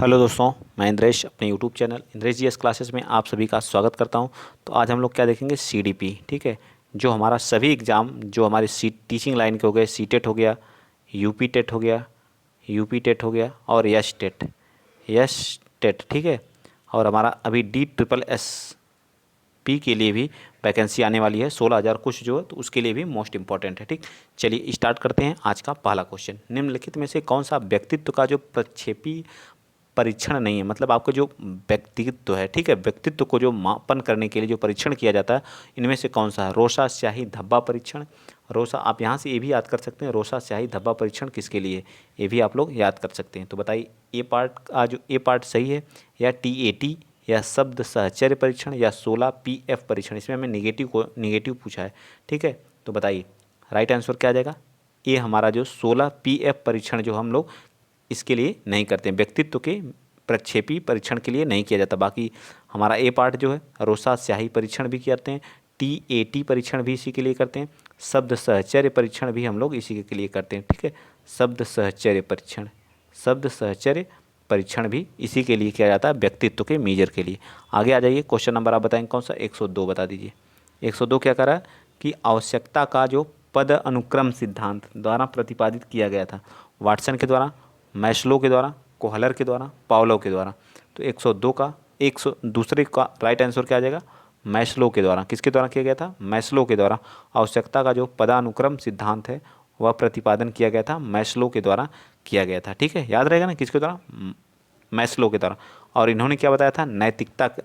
Hello दोस्तों, मैं इंद्रेश अपने YouTube channel Indresh GS classes में आप सभी का स्वागत करता हूं। तो आज हम लोग क्या देखेंगे, सीडीपी। ठीक है, जो हमारा सभी एग्ज़ाम जो हमारे सी टीचिंग लाइन के हो गए, सीटेट हो गया, यूपी टेट हो गया, यूपी टेट हो गया और यश टेट, यश टेट। ठीक है, और हमारा अभी DSSS के लिए भी वैकेंसी आने वाली है 16,000 कुछ जो है, तो उसके लिए भी मोस्ट इंपॉर्टेंट है। ठीक, चलिए स्टार्ट करते हैं आज का पहला क्वेश्चन। निम्नलिखित में से कौन सा व्यक्तित्व का जो प्रक्षेपी परीक्षण नहीं है, मतलब आपका जो व्यक्तित्व है, ठीक है, व्यक्तित्व को जो मापन करने के लिए जो परीक्षण किया जाता है, इनमें से कौन सा है? रोसा स्याही धब्बा परीक्षण। रोसा, आप यहाँ से ये भी याद कर सकते हैं, रोसा स्याही धब्बा परीक्षण किसके लिए, ये भी आप लोग याद कर सकते हैं। तो बताइए ए पार्ट का जो ए पार्ट सही है, या TAT, या शब्द सहचर्य परीक्षण, या 16 PF परीक्षण। इसमें हमें निगेटिव पूछा है। ठीक है, तो बताइए राइट आंसर क्या आ जाएगा? ये हमारा जो 16 PF परीक्षण जो हम लोग इसके लिए नहीं करते हैं, व्यक्तित्व के प्रक्षेपी परीक्षण के लिए नहीं किया जाता। बाकी हमारा ए पार्ट जो है, रोसा स्याही परीक्षण भी करते हैं, TAT परीक्षण भी इसी के लिए करते हैं, शब्द सहचर्य परीक्षण भी हम लोग इसी के लिए करते हैं। ठीक है, शब्द सहचर्य परीक्षण, शब्द सहचर्य परीक्षण भी इसी के लिए किया जाता है, व्यक्तित्व के मेजर के लिए। आगे आ जाइए, क्वेश्चन नंबर आप बताएंगे कौन सा? 102 बता दीजिए। 102 क्या करा कि आवश्यकता का जो पद अनुक्रम सिद्धांत द्वारा प्रतिपादित किया गया था, वाटसन के द्वारा, मैस्लो के द्वारा, कोहलर के द्वारा, पावलोव के द्वारा। तो 102 का 102 का राइट आंसर क्या आ जाएगा? मैस्लो के द्वारा। किसके द्वारा किया गया था? मैस्लो के द्वारा। आवश्यकता का जो पदानुक्रम सिद्धांत है वह प्रतिपादन किया गया था, मैस्लो के द्वारा किया गया था। ठीक है, याद रहेगा ना, किसके द्वारा? मैस्लो के द्वारा। और इन्होंने क्या बताया था? नैतिकता के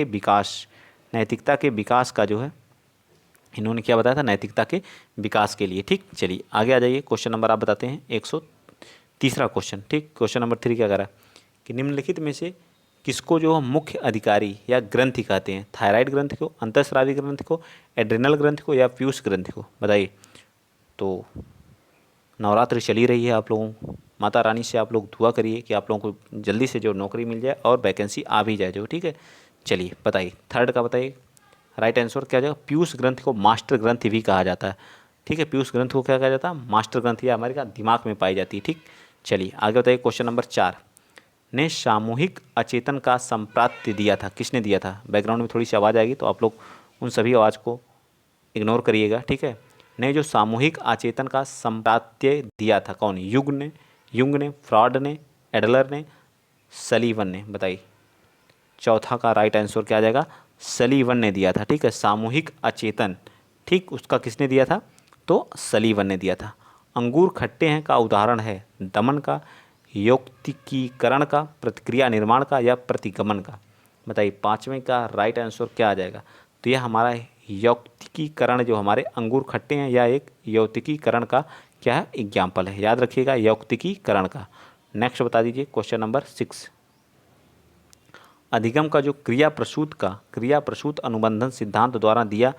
विकास, नैतिकता के विकास का जो है, इन्होंने क्या बताया था? नैतिकता के विकास के लिए। ठीक, चलिए आगे आ जाइए, क्वेश्चन नंबर आप बताते हैं 103 क्वेश्चन। ठीक, क्वेश्चन नंबर 3 क्या करा कि निम्नलिखित में से किसको जो मुख्य अधिकारी या ग्रंथि कहते हैं? थायराइड ग्रंथि को, अंतःस्रावी ग्रंथि को, एड्रिनल ग्रंथि को, या पीयूष ग्रंथि को? बताइए। तो नवरात्रि चली रही है, आप लोगों को माता रानी से आप लोग दुआ करिए कि आप लोगों को जल्दी से जो नौकरी मिल जाए और वैकेंसी आ भी जाए जो। ठीक है, चलिए बताइए, थर्ड का बताइए राइट आंसर क्या जाएगा? पीयूष ग्रंथि को मास्टर ग्रंथि भी कहा जाता है। ठीक है, पीयूष ग्रंथि को क्या कहा जाता है? मास्टर ग्रंथि, हमारे का दिमाग में पाई जाती है। ठीक, चलिए आगे बताइए, क्वेश्चन नंबर 4 ने सामूहिक अचेतन का संप्राप्ति दिया था, किसने दिया था? बैकग्राउंड में थोड़ी सी आवाज़ आएगी तो आप लोग उन सभी आवाज़ को इग्नोर करिएगा। ठीक है, ने जो सामूहिक अचेतन का संप्राप्त्य दिया था, कौन? युंग ने, फ्रॉड ने, एडलर ने, सलीवन ने? बताइए। चौथा का राइट आंसर क्या आ जाएगा? सलीवन ने दिया था। ठीक है, सामूहिक अचेतन, ठीक, उसका किसने दिया था? तो सलीवन ने दिया था। अंगूर खट्टे हैं का उदाहरण है दमन का, यौक्तिकीकरण का, प्रतिक्रिया निर्माण का, या प्रतिगमन का? बताइए, पाँचवें का राइट आंसर क्या आ जाएगा? तो यह हमारा यौक्तिकीकरण, जो हमारे अंगूर खट्टे हैं, या एक यौक्तिकीकरण का क्या है? एग्जाम्पल है, याद रखिएगा, यौक्तिकीकरण का। नेक्स्ट बता दीजिए, क्वेश्चन नंबर 6 अधिगम का जो क्रिया प्रसूत अनुबंधन सिद्धांत द्वारा दिया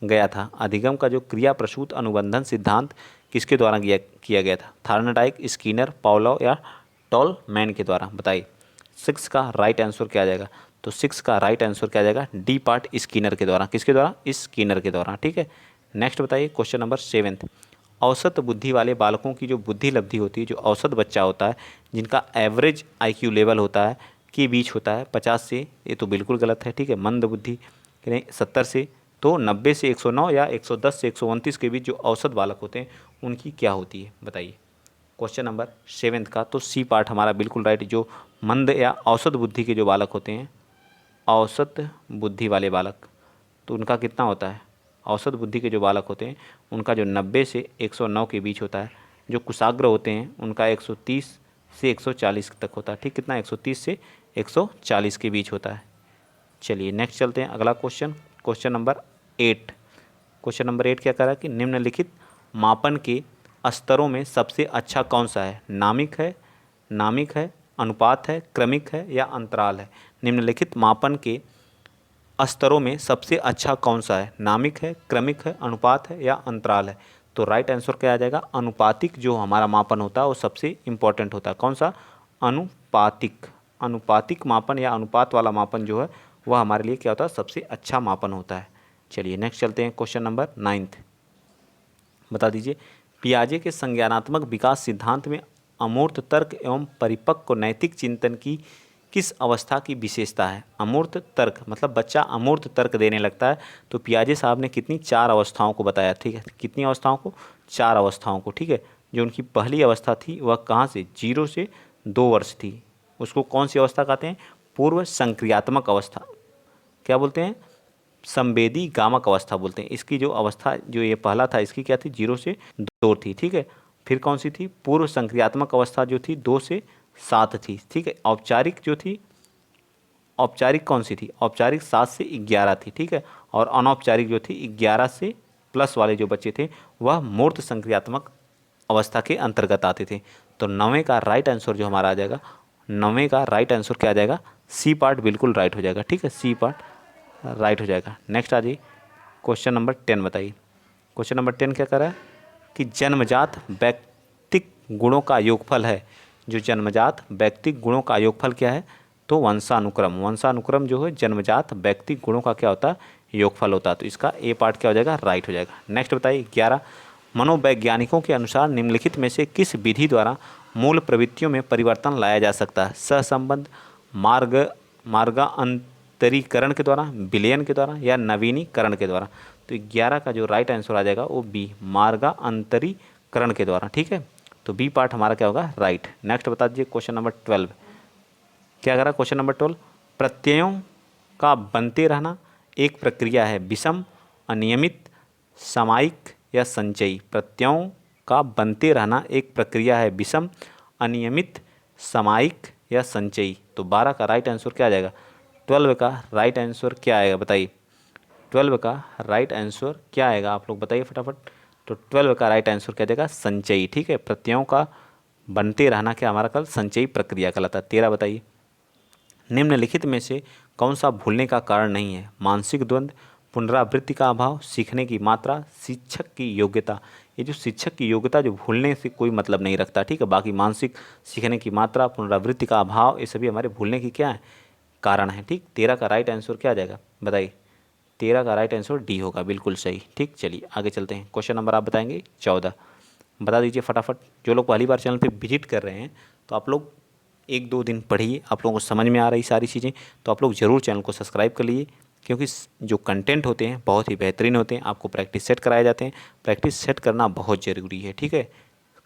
गया था, अधिगम का जो क्रिया प्रसूत अनुबंधन सिद्धांत किसके द्वारा किया गया था? थार्नडाइक, स्किनर, पावलोव, या टॉलमैन के द्वारा? बताइए। 6 का राइट आंसर क्या आ जाएगा? तो 6 का राइट आंसर क्या आ जाएगा? डी पार्ट, स्किनर के द्वारा। किसके द्वारा? स्किनर के द्वारा। ठीक है, नेक्स्ट बताइए, क्वेश्चन नंबर 7 औसत बुद्धि वाले बालकों की जो बुद्धि लब्धि होती है, जो औसत बच्चा होता है, जिनका एवरेज IQ लेवल होता है के बीच होता है 50 से, ये तो बिल्कुल गलत है। ठीक है, मंद बुद्धि 70 से, तो 90 से 109, या 110 से 129 के बीच जो औसत बालक होते हैं उनकी क्या होती है? बताइए। क्वेश्चन नंबर 7 का तो सी पार्ट हमारा बिल्कुल राइट। जो मंद या औसत बुद्धि के जो बालक होते हैं, औसत बुद्धि वाले बालक, तो उनका कितना होता है? औसत बुद्धि के जो बालक होते हैं उनका जो 90 से 109 के बीच होता है। जो कुशाग्र होते हैं उनका 130 से 140 तक होता है। ठीक, कितना? 130 से 140 के बीच होता है। चलिए नेक्स्ट चलते हैं, अगला question, question number 8। Question number 8 क्या कह रहा है कि निम्नलिखित मापन के स्तरों में सबसे अच्छा कौन सा है? नामिक है, अनुपात है, क्रमिक है, या अंतराल है? निम्नलिखित मापन के स्तरों में सबसे अच्छा कौन सा है? नामिक है, क्रमिक है, अनुपात है, या अंतराल है? तो राइट आंसर क्या आ जाएगा? अनुपातिक जो हमारा मापन होता है वो सबसे इम्पोर्टेंट होता है। कौन सा? अनुपातिक। अनुपातिक मापन या अनुपात वाला मापन जो है वह हमारे लिए क्या होता है? सबसे अच्छा मापन होता है। चलिए नेक्स्ट चलते हैं, क्वेश्चन नंबर 9 बता दीजिए पियाजे के संज्ञानात्मक विकास सिद्धांत में अमूर्त तर्क एवं परिपक्व नैतिक चिंतन की किस अवस्था की विशेषता है? अमूर्त तर्क मतलब बच्चा अमूर्त तर्क देने लगता है। तो पियाजे साहब ने कितनी 4 अवस्थाओं को बताया, ठीक है। कितनी अवस्थाओं को? 4 अवस्थाओं को, ठीक है। जो उनकी पहली अवस्था थी वह कहाँ से? 0 से 2 वर्ष थी। उसको कौन सी अवस्था कहते हैं? पूर्व संक्रियात्मक अवस्था। क्या बोलते हैं? संवेदी गामक अवस्था बोलते हैं। इसकी जो अवस्था जो ये पहला था इसकी क्या थी? 0 से 2 थी, ठीक है। फिर कौन सी थी? पूर्व संक्रियात्मक अवस्था जो थी 2 से 7 थी, ठीक है। औपचारिक जो थी, औपचारिक कौन सी थी? औपचारिक 7 से 11 थी, ठीक है। और अनौपचारिक जो थी 11 से प्लस वाले जो बच्चे थे वह मूर्त संक्रियात्मक अवस्था के अंतर्गत आते थे। तो 9वें का राइट आंसर जो हमारा आ जाएगा, 9वें का राइट आंसर क्या आ जाएगा? सी पार्ट बिल्कुल राइट हो जाएगा, ठीक है। सी पार्ट राइट हो जाएगा। नेक्स्ट आ जाइए, क्वेश्चन नंबर 10 बताइए। क्वेश्चन नंबर 10 क्या कर रहा है कि जन्मजात व्यक्तिक गुणों का योगफल है। जो जन्मजात व्यक्तिक गुणों का योगफल क्या है? तो वंशानुक्रम। वंशानुक्रम जो है जन्मजात व्यक्तिक गुणों का क्या होता है? योगफल होता है। तो इसका ए पार्ट क्या हो जाएगा? राइट हो जाएगा। नेक्स्ट बताइए 11, मनोवैज्ञानिकों के अनुसार निम्नलिखित में से किस विधि द्वारा मूल प्रवृत्तियों में परिवर्तन लाया जा सकता है? सहसंबंध, मार्गांतरीकरण के द्वारा, विलयन के द्वारा या नवीनीकरण के द्वारा। तो 11 का जो राइट आंसर आ जाएगा वो बी, मार्गांतरीकरण के द्वारा, ठीक है। तो बी पार्ट हमारा क्या होगा? राइट। नेक्स्ट बता दीजिए क्वेश्चन नंबर 12 क्या करा? क्वेश्चन नंबर 12, प्रत्ययों का बनते रहना एक प्रक्रिया है, विषम, अनियमित, सामायिक या संचयी। प्रत्ययों का बनते रहना एक प्रक्रिया है, विषम, अनियमित, सामायिक या संचयी। तो 12 का राइट आंसर क्या आ जाएगा? 12 का राइट आंसर क्या आएगा बताइए? 12 का राइट आंसर क्या आएगा? आप लोग बताइए फटाफट। तो 12 का राइट आंसर क्या देगा? संचयी, ठीक है। प्रत्ययों का बनते रहना क्या हमारा कल संचयी प्रक्रिया कहलाता है। 13 बताइए, निम्नलिखित में से कौन सा भूलने का कारण नहीं है? मानसिक द्वंद्व, पुनरावृत्ति का अभाव, सीखने की मात्रा, शिक्षक की योग्यता। ये जो शिक्षक की योग्यता जो भूलने से कोई मतलब नहीं रखता, ठीक है। बाकी मानसिक, सीखने की मात्रा, पुनरावृत्ति का अभाव, ये सभी हमारे भूलने की क्या है? कारण है, ठीक। 13 का राइट आंसर क्या आ जाएगा बताइए? 13 का राइट आंसर डी होगा, बिल्कुल सही, ठीक। चलिए आगे चलते हैं। क्वेश्चन नंबर आप बताएंगे 14, बता दीजिए फटाफट। जो लोग पहली बार चैनल पे विजिट कर रहे हैं तो आप लोग 1-2 दिन पढ़िए, आप लोगों को समझ में आ रही सारी चीज़ें, तो आप लोग ज़रूर चैनल को सब्सक्राइब कर लीजिए, क्योंकि जो कंटेंट होते हैं बहुत ही बेहतरीन होते हैं। आपको प्रैक्टिस सेट कराए जाते हैं, प्रैक्टिस सेट करना बहुत ज़रूरी है, ठीक है।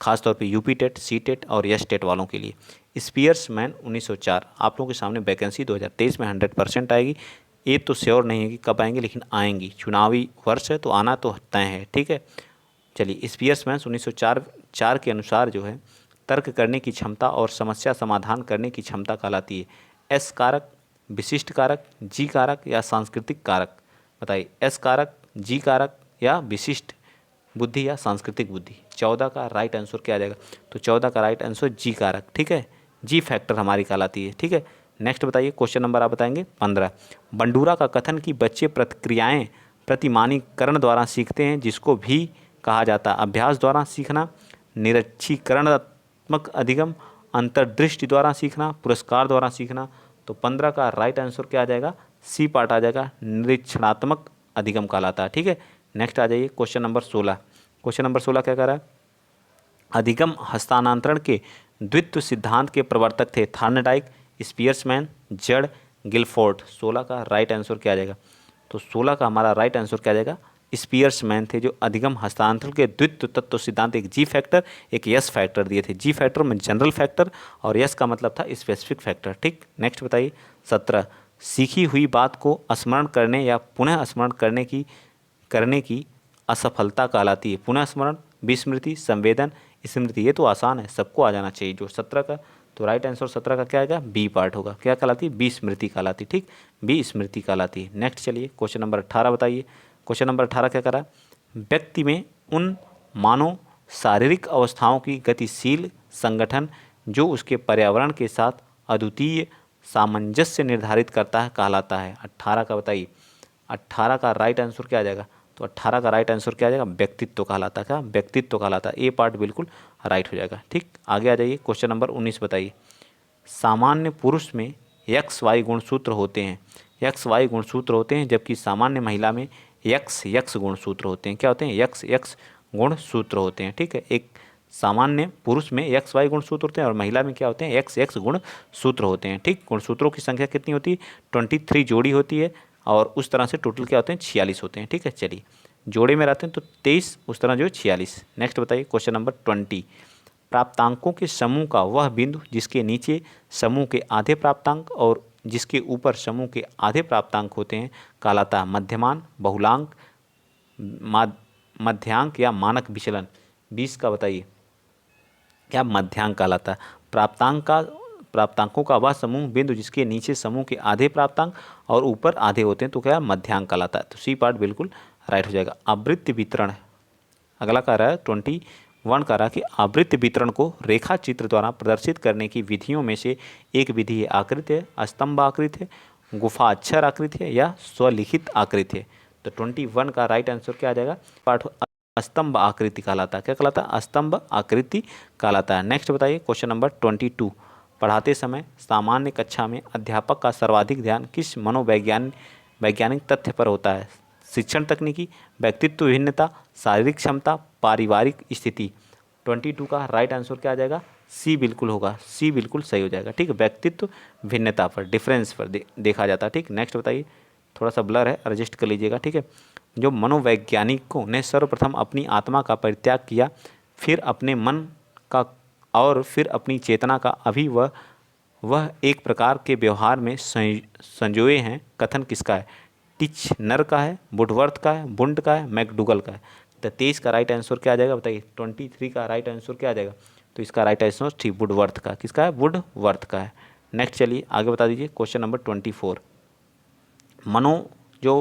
खासतौर पे यूपी टेट, सी टेट और यस टेट वालों के लिए। स्पीयर्समैन 1904 आप लोगों के सामने वैकेंसी 2023 में 100% आएगी। ये तो श्योर नहीं है कि कब आएंगी, लेकिन आएंगी। चुनावी वर्ष है तो आना तो तय है, ठीक है। चलिए, स्पीयर्समैन 1904 के अनुसार जो है तर्क करने की क्षमता और समस्या समाधान करने की क्षमता कहलाती है एस कारक, विशिष्ट कारक, जी कारक या सांस्कृतिक कारक। बताइए, एस कारक, जी कारक या विशिष्ट बुद्धि या सांस्कृतिक बुद्धि। 14 का राइट आंसर क्या आ जाएगा? तो 14 का राइट आंसर जी कारक, ठीक है। जी फैक्टर हमारी कहलाती है, ठीक है। नेक्स्ट बताइए, क्वेश्चन नंबर आप बताएंगे 15, बंडूरा का कथन कि बच्चे प्रतिक्रियाएं प्रतिमानीकरण द्वारा सीखते हैं, जिसको भी कहा जाता है अभ्यास द्वारा सीखना, निरीक्षीकरणात्मक अधिगम, अंतर्दृष्टि द्वारा सीखना, पुरस्कार द्वारा सीखना। तो 15 का राइट आंसर क्या आ जाएगा? सी पार्ट आ जाएगा, निरीक्षणात्मक अधिगम कहलाता है, ठीक है। नेक्स्ट आ जाइए क्वेश्चन नंबर 16। क्वेश्चन नंबर 16 क्या कर रहा है? अधिगम हस्तांतरण के द्वित्व सिद्धांत के प्रवर्तक थे थार्नडाइक, स्पीयर्समैन, जड़, गिलफोर्ड। 16 का राइट आंसर क्या आ जाएगा? तो 16 का हमारा राइट आंसर क्या आ जाएगा? स्पीयर्समैन थे, जो अधिगम हस्तांतरण के द्वित्व तत्व सिद्धांत, एक जी फैक्टर एक यस फैक्टर दिए थे। जी फैक्टर में जनरल फैक्टर और यस का मतलब था स्पेसिफिक फैक्टर, ठीक। नेक्स्ट बताइए 17, सीखी हुई बात को स्मरण करने या पुनः स्मरण करने की असफलता कहलाती है। पुनः स्मरण, विस्मृति, संवेदन, स्मृति। ये तो आसान है, सबको आ जाना चाहिए। जो 17 का, तो राइट आंसर 17 का क्या आएगा? बी पार्ट होगा। क्या कहलाती है? बी स्मृति कहलाती, ठीक। बी स्मृति कहलाती है। नेक्स्ट चलिए क्वेश्चन नंबर 18 बताइए। क्वेश्चन नंबर 18 क्या करा? व्यक्ति में उन मानव शारीरिक अवस्थाओं की गतिशील संगठन जो उसके पर्यावरण के साथ अद्वितीय सामंजस्य निर्धारित करता है कहलाता है। 18 का बताइए, 18 का राइट आंसर क्या आ जाएगा? तो 18 का राइट आंसर क्या आ जाएगा? व्यक्तित्व कहलाता है। क्या? व्यक्तित्व कहलाता है। ए पार्ट बिल्कुल राइट हो जाएगा, ठीक। आगे आ जाइए क्वेश्चन नंबर 19 बताइए। सामान्य पुरुष में एक्स वाई गुणसूत्र होते हैं, एक्स वाई गुणसूत्र होते हैं, जबकि सामान्य महिला में एक्स एक्स गुणसूत्र होते हैं। क्या होते हैं? एक्स एक्स गुणसूत्र होते हैं। ठीक है, एक सामान्य पुरुष में XY गुणसूत्र होते हैं और महिला में क्या होते हैं, XX गुणसूत्र होते हैं। ठीक, गुणसूत्रों की संख्या कितनी होती है, 23 जोड़ी होती है और उस तरह से टोटल क्या होते हैं, 46 होते हैं। ठीक है, चलिए जोड़े में रहते हैं तो 23, उस तरह जो है 46। नेक्स्ट बताइए क्वेश्चन नंबर 20, प्राप्तांकों के समूह का वह बिंदु जिसके नीचे समूह के आधे प्राप्तांक और जिसके ऊपर समूह के आधे प्राप्तांक होते हैं कहलाता है मध्यमान, बहुलांक, मध्यांक या मानक विचलन। 20 का बताइए क्या मध्यांक कहलाता है। प्राप्तांकों का वह समूह बिंदु जिसके नीचे समूह के आधे प्राप्तांक और ऊपर आधे होते हैं तो क्या मध्यांक कहलाता है। तो सी पार्ट बिल्कुल राइट हो जाएगा। आवृत्ति वितरण, अगला कह रहा है 21 कह रहा है कि आवृत्ति वितरण को रेखा चित्र द्वारा प्रदर्शित करने की विधियों में से एक विधि है आकृति है, स्तंभ आकृति है, गुफा अक्षर आकृति है या स्वलिखित आकृति है। तो 21 का राइट आंसर क्या आ जाएगा, पार्ट स्तंभ आकृति कहलाता है। क्या कहलाता है, स्तंभ आकृति कहलाता है। नेक्स्ट बताइए क्वेश्चन नंबर 22, पढ़ाते समय सामान्य कक्षा में अध्यापक का सर्वाधिक ध्यान किस वैज्ञानिक तथ्य पर होता है। शिक्षण तकनीकी, व्यक्तित्व भिन्नता, शारीरिक क्षमता, पारिवारिक स्थिति। 22 का राइट आंसर क्या आ जाएगा, सी बिल्कुल होगा, सी बिल्कुल सही हो जाएगा। ठीक है, व्यक्तित्व भिन्नता पर, डिफरेंस पर देखा जाता है। ठीक, नेक्स्ट बताइए, थोड़ा सा ब्लर है, एडजस्ट कर लीजिएगा। ठीक है, जो मनोवैज्ञानिकों ने सर्वप्रथम अपनी आत्मा का परित्याग किया, फिर अपने मन का और फिर अपनी चेतना का अभी वह एक प्रकार के व्यवहार में संजोए हैं, कथन किसका है। टिचनर का है, वुडवर्थ का है, बुंड का है, मैकडूगल का है। तो 23 का राइट आंसर क्या आ जाएगा बताइए। 23 का राइट आंसर क्या आ जाएगा, तो इसका राइट आंसर ठीक वुडवर्थ का, किसका है, वुडवर्थ का है। नेक्स्ट चलिए आगे बता दीजिए क्वेश्चन नंबर 24,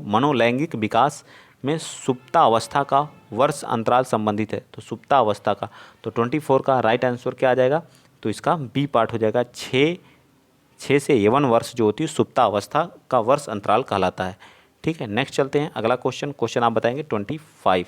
मनोलैंगिक विकास में सुप्तावस्था का वर्ष अंतराल संबंधित है। तो सुप्तावस्था का, तो 24 का राइट आंसर क्या आ जाएगा, तो इसका बी पार्ट हो जाएगा। 6 से 51 वर्ष जो होती है सुप्तावस्था का वर्ष अंतराल कहलाता है। ठीक है, नेक्स्ट चलते हैं अगला क्वेश्चन आप बताएंगे 25,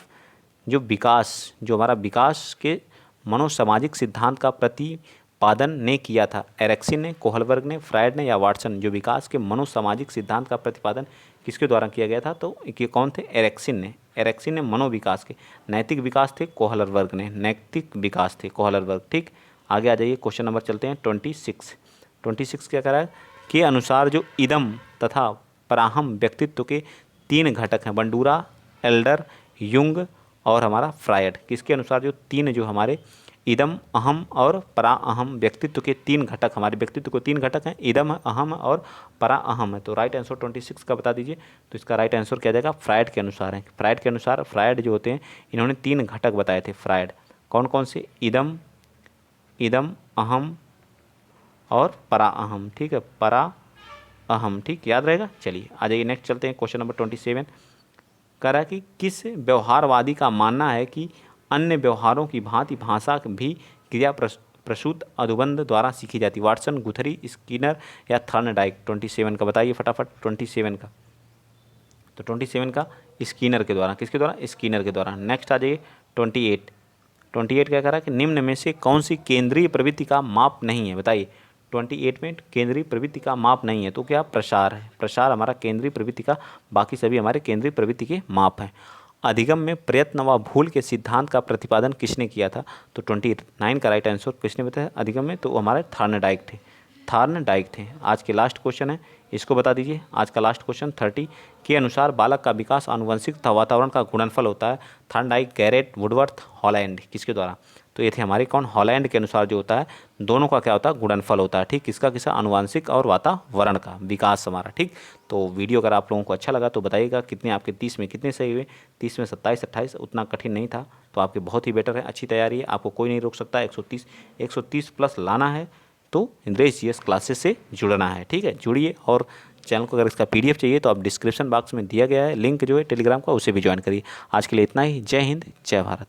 जो हमारा विकास के मनोसामाजिक सिद्धांत का प्रतिपादन ने किया था, एरिक्सन ने, कोहलबर्ग ने, फ्रायड ने या वाटसन। जो विकास के मनोसामाजिक सिद्धांत का प्रतिपादन किसके द्वारा किया गया था, तो ये कौन थे, एरिक्सन ने मनोविकास के। नैतिक विकास थे कोहलबर्ग ने, नैतिक विकास थे कोहलबर्ग। ठीक, आगे आ जाइए क्वेश्चन नंबर चलते हैं 26 क्या कह रहा है, के अनुसार जो इदम तथा पराहम व्यक्तित्व के 3 घटक हैं, बंडूरा, एल्डर, युंग और हमारा फ्रायड। किसके अनुसार जो 3 जो हमारे इदम, अहम और परा अहम व्यक्तित्व के 3 घटक, हमारे व्यक्तित्व को 3 घटक हैं, इदम, अहम और परा अहम है। तो राइट आंसर 26 का बता दीजिए। तो इसका राइट आंसर क्या जाएगा, फ्रायड के अनुसार है। फ्रायड के अनुसार, फ्रायड जो होते हैं इन्होंने 3 घटक बताए थे फ्रायड, कौन कौन से, इदम, अहम और परा अहम। ठीक है, परा अहम, ठीक, याद रहेगा। चलिए आ जाइए नेक्स्ट चलते हैं क्वेश्चन नंबर 27, कह रहा है कि किस व्यवहारवादी का मानना है कि अन्य व्यवहारों की भांति भाषा भी क्रिया प्रसूत अनुबंध द्वारा सीखी जाती। वाटसन, गुथरी, स्किनर या थॉर्नडाइक। 27 का बताइए फटाफट, 27 का, तो 27 का स्किनर के द्वारा, किसके द्वारा, स्किनर के द्वारा। नेक्स्ट आ जाइए 28 क्या कह रहा है कि निम्न में से कौन सी केंद्रीय प्रवृत्ति का माप नहीं है, बताइए। 28 में केंद्रीय प्रवृत्ति का माप नहीं है तो क्या, प्रसार है। प्रसार हमारा केंद्रीय प्रवृत्ति का, बाकी सभी हमारे केंद्रीय प्रवृत्ति के माप हैं। अधिगम में प्रयत्न व भूल के सिद्धांत का प्रतिपादन किसने किया था, तो 29 का राइट आंसर किसने बताया अधिगम में, तो हमारे थॉर्नडाइक थे। आज के लास्ट क्वेश्चन है, इसको बता दीजिए। आज का लास्ट क्वेश्चन 30 के अनुसार बालक का विकास आनुवंशिक तथा वातावरण का गुणनफल होता है। थॉर्नडाइक, गैरेट, वुडवर्थ, हॉलैंड, किसके द्वारा, तो ये थे हमारे कौन, हॉलैंड के अनुसार जो होता है दोनों का क्या होता है, गुणनफल होता है। ठीक, किसका, आनुवंशिक और वातावरण का विकास हमारा। ठीक, तो वीडियो अगर आप लोगों को अच्छा लगा तो बताइएगा कितने आपके 30 में कितने सही हुए। 30 में 27, 28, उतना कठिन नहीं था, तो आपके बहुत ही बेटर है, अच्छी तैयारी है, आपको कोई नहीं रोक सकता। 130 प्लस लाना है तो इंद्रेश जीएस क्लासेस से जुड़ना है। ठीक है, जुड़िए, और चैनल को अगर इसका PDF चाहिए तो आप डिस्क्रिप्शन बॉक्स में दिया गया है लिंक जो है टेलीग्राम का, उसे भी ज्वाइन करिए। आज के लिए इतना ही। जय हिंद, जय भारत।